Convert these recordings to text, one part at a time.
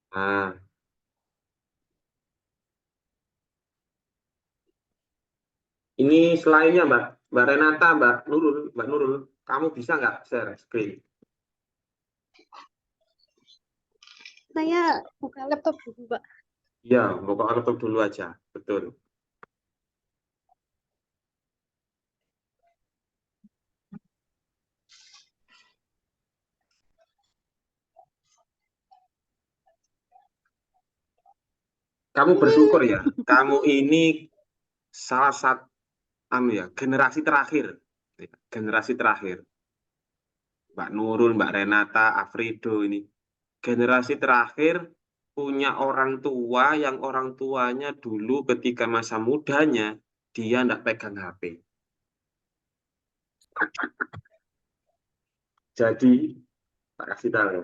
Nah, ini selainnya Mbak Renata, Mbak Nurul, kamu bisa nggak share screen? Saya buka laptop dulu, Pak. Iya, buka laptop dulu aja, betul. Kamu bersyukur ya, kamu ini salah satu generasi terakhir, generasi terakhir. Mbak Nurul, Mbak Renata, Afrido ini generasi terakhir punya orang tua yang orang tuanya dulu ketika masa mudanya dia nggak pegang HP. Jadi, tak kasih tahu ya.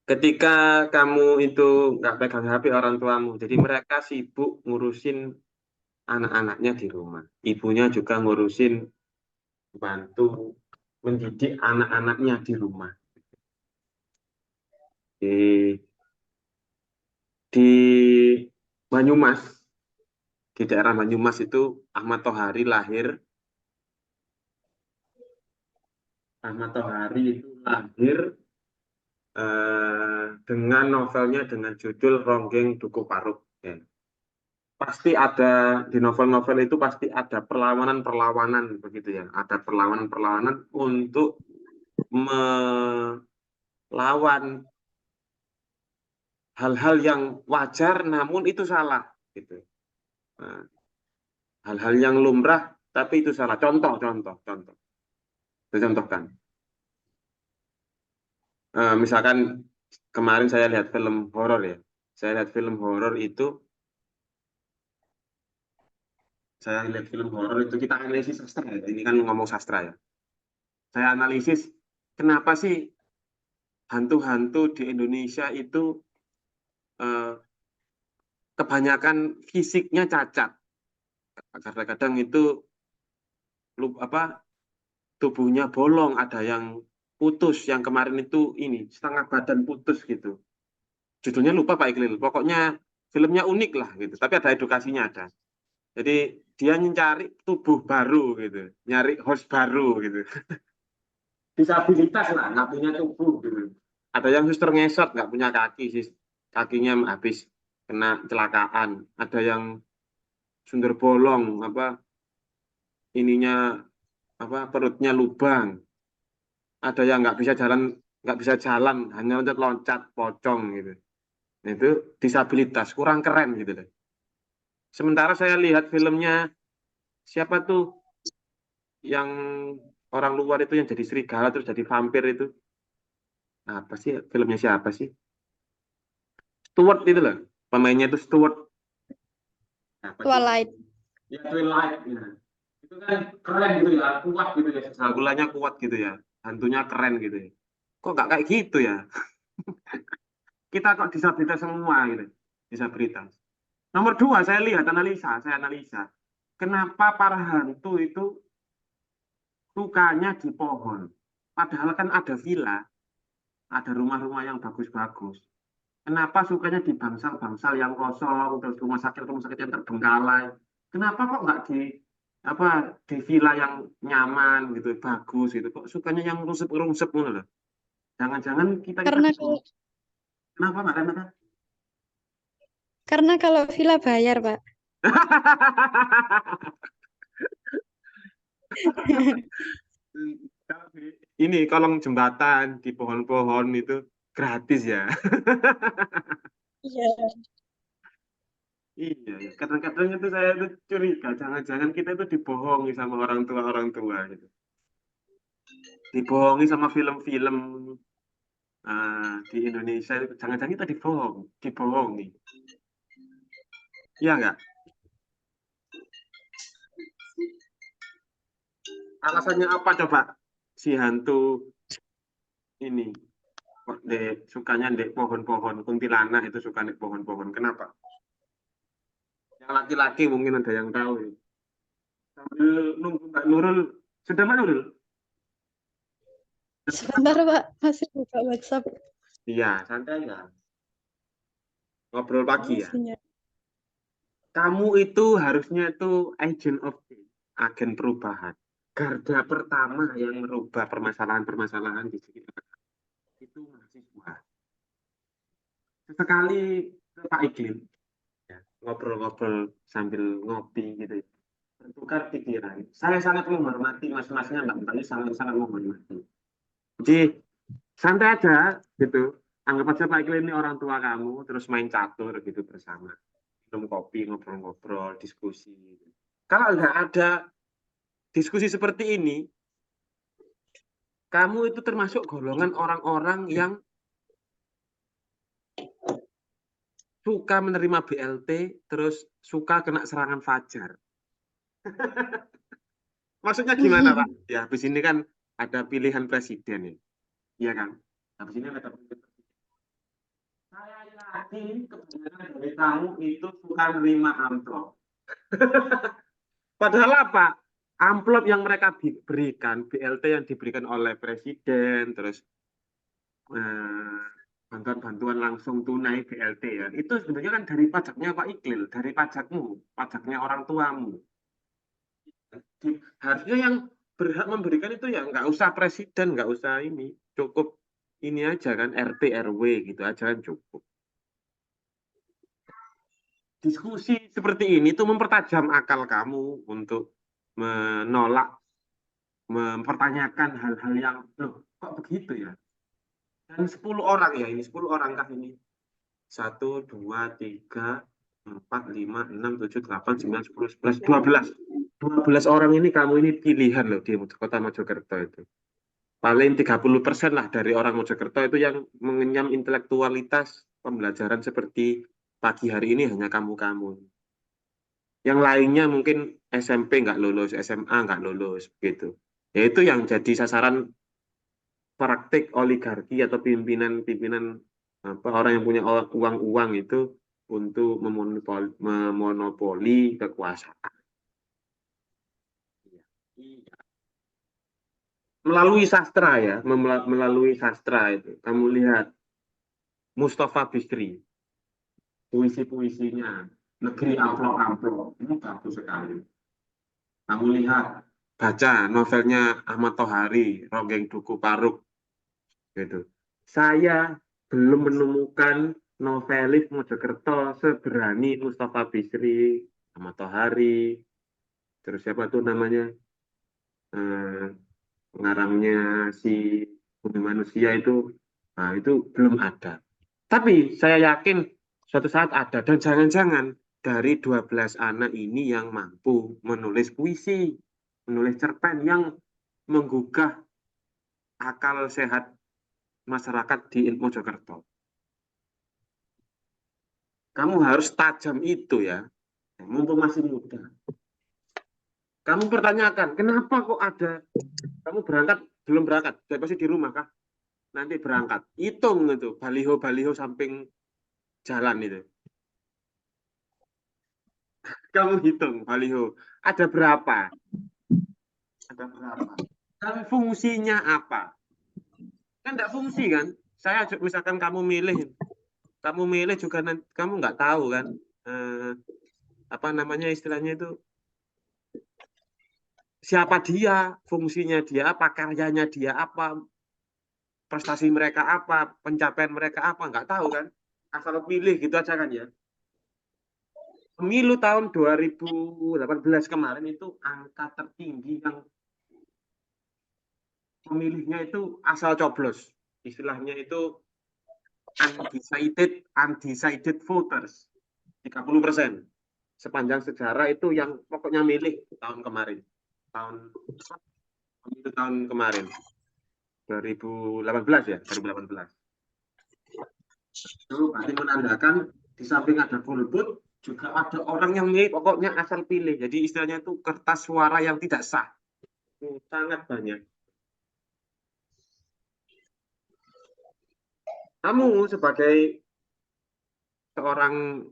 Ketika kamu itu nggak pegang HP orang tuamu, jadi mereka sibuk ngurusin anak-anaknya di rumah. Ibunya juga ngurusin bantu mendidik anak-anaknya di rumah. Di Banyumas, di daerah Banyumas itu Ahmad Tohari lahir. Ahmad Tohari itu lahir dengan novelnya dengan judul Ronggeng Dukuh Paruk. Ya. Pasti ada di novel-novel itu pasti ada perlawanan-perlawanan begitu ya. Ada perlawanan-perlawanan untuk melawan hal-hal yang wajar namun itu salah gitu. Nah, hal-hal yang lumrah tapi itu salah. Contoh. Saya contohkan. Misalkan kemarin saya lihat film horor ya. Saya lihat film horor itu, kita analisis sastra ya. Ini kan ngomong sastra ya. Saya analisis kenapa sih hantu-hantu di Indonesia itu eh, kebanyakan fisiknya cacat. Kadang-kadang itu apa tubuhnya bolong, ada yang putus, yang kemarin itu ini setengah badan putus gitu. Judulnya lupa Pak Iqlil. Pokoknya filmnya unik lah gitu. Tapi ada edukasinya ada. Jadi dia mencari tubuh baru gitu, nyari host baru gitu. Disabilitas lah, nggak punya tubuh gitu. Ada yang suster ngesot, nggak punya kaki sih, kakinya habis kena kecelakaan. Ada yang sundel bolong, apa ininya apa perutnya lubang. Ada yang nggak bisa jalan, hanya loncat pocong gitu. Nah, itu disabilitas, kurang keren gitu deh. Sementara saya lihat filmnya siapa tuh yang orang luar itu yang jadi serigala terus jadi vampir itu apa sih filmnya siapa sih Stewart itu loh pemainnya itu Stewart apa sih Twilight. ya Twilight ya. Itu kan keren gitu ya kuat gitu ya Dracula-nya kuat gitu ya hantunya keren gitu ya kok nggak kayak gitu ya kita kok disabilitas semua gitu disabilitas nomor dua saya analisa kenapa para hantu itu sukanya di pohon padahal kan ada villa ada rumah-rumah yang bagus-bagus. Kenapa sukanya di bangsal-bangsal yang kosong, terus rumah sakit yang terbengkalai? Kenapa kok nggak di apa di villa yang nyaman gitu, bagus gitu? Kok sukanya yang rusep-rusep gitu loh? Jangan-jangan kita Karena kalau kenapa nggak kenapa? karena kalau villa bayar, Pak. Ini kolong jembatan di pohon-pohon itu gratis ya. Iya. Iya, ya. Kadang-kadang itu saya tuh curiga, jangan-jangan kita itu dibohongi sama orang tua gitu. Dibohongi sama film-film di Indonesia itu jangan-jangan kita dibohongi. Iya nggak? Alasannya apa coba si hantu ini kok sukanya dek pohon-pohon kuntilanak itu suka dek pohon-pohon. Kenapa? Yang laki-laki mungkin ada yang tahu. Ya. Sambil nunggu Mbak Nurul, sudah Mbak Nurul? Sebentar, Pak. Masih buka WhatsApp. Iya, santai ya. Ngobrol pagi ya. Isinya. Kamu itu harusnya itu agent of change, agen perubahan. Garda pertama yang merubah permasalahan-permasalahan di sekitar itu mahasiswa. Sesekali ke Pak Iklim, ya, ngobrol-ngobrol sambil ngopi gitu ya. Bertukar pikiran. Saya sangat menghormati mas-masnya mbak-mbaknya sangat-sangat menghormati. Jadi santai aja gitu. Anggap aja Pak Iklim ini orang tua kamu, terus main catur gitu bersama. Minum kopi, ngobrol-ngobrol, diskusi. Kalau nggak ada diskusi seperti ini, kamu itu termasuk golongan orang-orang yang suka menerima BLT, terus suka kena serangan fajar. Maksudnya gimana, Pak? Ya, habis ini kan ada pilihan presiden ya. Iya kan? Habis ini ada pilihan presiden. Saya yakin kebanyakan dari kamu itu suka menerima amplop. Padahal apa? Amplop yang mereka berikan, BLT yang diberikan oleh presiden, terus eh, bantuan-bantuan langsung tunai BLT ya, itu sebenarnya kan dari pajaknya Pak Iklil, dari pajakmu, pajaknya orang tuamu. Harusnya yang berhak memberikan itu ya nggak usah presiden, nggak usah ini, cukup ini aja kan RT RW gitu aja kan cukup. Diskusi seperti ini tuh mempertajam akal kamu untuk menolak, mempertanyakan hal-hal yang loh kok begitu ya. Dan 10 orang ya ini 10 orang kah ini? 1, 2, 3, 4, 5, 6, 7, 8, 9, 10, 11, 12 orang ini kamu ini pilihan loh di kota Mojokerto itu. Paling 30% lah dari orang Mojokerto itu yang mengenyam intelektualitas pembelajaran seperti pagi hari ini hanya kamu-kamu. Yang lainnya mungkin SMP nggak lulus, SMA nggak lulus, gitu. Ya itu yang jadi sasaran praktik oligarki atau pimpinan-pimpinan apa orang yang punya uang-uang itu untuk memonopoli kekuasaan. Iya. Melalui sastra ya, melalui sastra itu. Kamu lihat Mustafa Bisri, puisi-puisinya, Negeri Amplop-Amplop, ini bagus sekali. Kamu lihat, baca novelnya Ahmad Tohari, Ronggeng Duku Paruk, gitu. Saya belum menemukan novelis Mojokerto seberani Mustafa Bisri, Ahmad Tohari, terus siapa tuh namanya, eh, pengarangnya si Bumi Manusia itu, nah itu belum ada. Tapi saya yakin suatu saat ada dan jangan-jangan dari 12 anak ini yang mampu menulis puisi, menulis cerpen yang menggugah akal sehat masyarakat di Mojokerto. Kamu harus tajam itu ya, mumpung masih muda. Kamu pertanyakan, kenapa kok ada, kamu berangkat, belum berangkat, saya pasti di rumah kah? Nanti berangkat, hitung itu, baliho-baliho samping jalan itu. Kamu hitung baliho, ada berapa? Ada berapa? Dan fungsinya apa? Kan tidak fungsi kan? Saya misalkan kamu milih juga nanti, kamu nggak tahu kan? Eh, apa namanya istilahnya itu? Siapa dia? Fungsinya dia apa? Karyanya dia apa? Prestasi mereka apa? Pencapaian mereka apa? Nggak tahu kan? Asal pilih gitu aja kan ya? Pemilu tahun 2018 kemarin itu angka tertinggi yang pemilihnya itu asal coblos. Istilahnya itu undecided voters. 30%. Sepanjang sejarah itu yang pokoknya milih tahun kemarin. Itu tahun kemarin. 2018 ya, 2018. Itu berarti menandakan di samping ada golput juga ada orang yang milih pokoknya asal pilih. Jadi istilahnya itu kertas suara yang tidak sah. Sangat banyak. Kamu sebagai seorang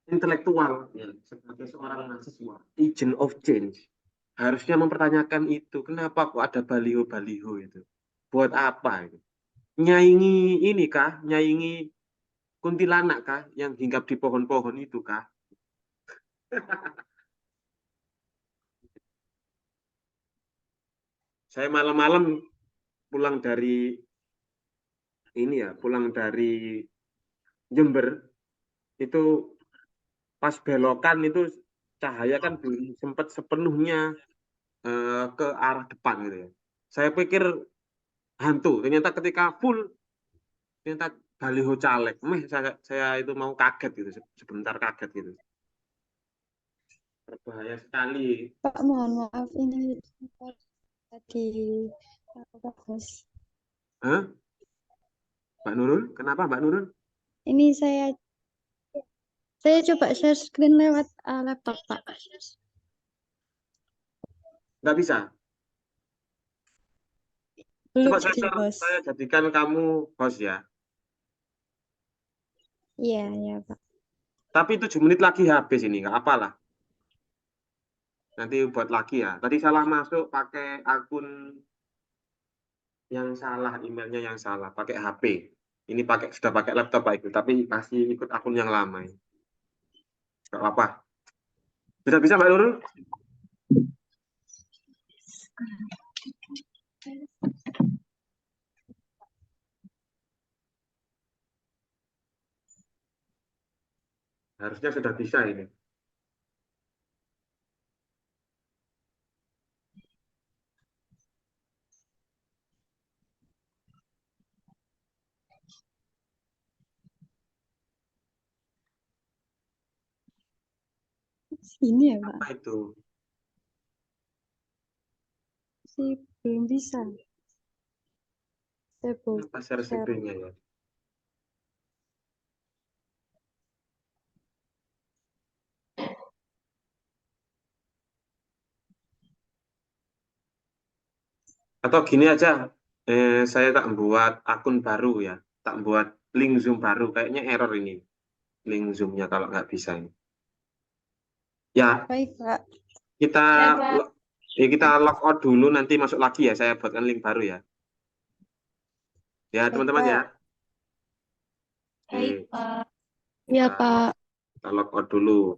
intelektual, ya, sebagai seorang mahasiswa, agent of change, harusnya mempertanyakan itu. Kenapa kok ada baliho-baliho itu? Buat apa itu? nyaingi ini kah? Nyaingi kuntilanak kah? Yang hinggap di pohon-pohon itu kah? Saya malam-malam pulang dari ini ya, pulang dari Jember itu pas belokan itu cahaya kan belum sempat sepenuhnya ke arah depan gitu ya. Saya pikir hantu, ternyata ketika full ternyata baliho caleg. Saya itu mau kaget gitu, sebentar kaget gitu. Berbahaya sekali. Pak, mohon maaf ini tadi bagus. Hah? Mbak Nurul? Kenapa Mbak Nurul? Ini saya coba share screen lewat laptop, Pak. Nggak bisa. Belum Coba di host. saya jadikan kamu host ya. Iya, iya, Pak. Tapi 7 menit lagi habis ini, nggak apalah. Nanti buat lagi ya. Tadi salah masuk pakai akun yang salah, emailnya yang salah, pakai HP. Ini sudah pakai laptop Pak Ibu, tapi masih ikut akun yang lama. Nggak apa-apa. Bisa bisa Mbak Nurul? Harusnya sudah bisa ini. Ini ya, Pak. Apa itu? Sih belum bisa. Saya Apa share share. screen-nya ya? Atau gini aja, saya tak buat akun baru ya, tak buat link Zoom baru. Kayaknya error ini, link Zoom-nya kalau nggak bisa ini. Ya, Baik, Pak. kita Ya, Pak. kita log out dulu, nanti masuk lagi ya. Saya buatkan link baru ya. Ya, Baik, teman-teman ya. Pak. Oke, Ya, kita, Pak. kita log out dulu.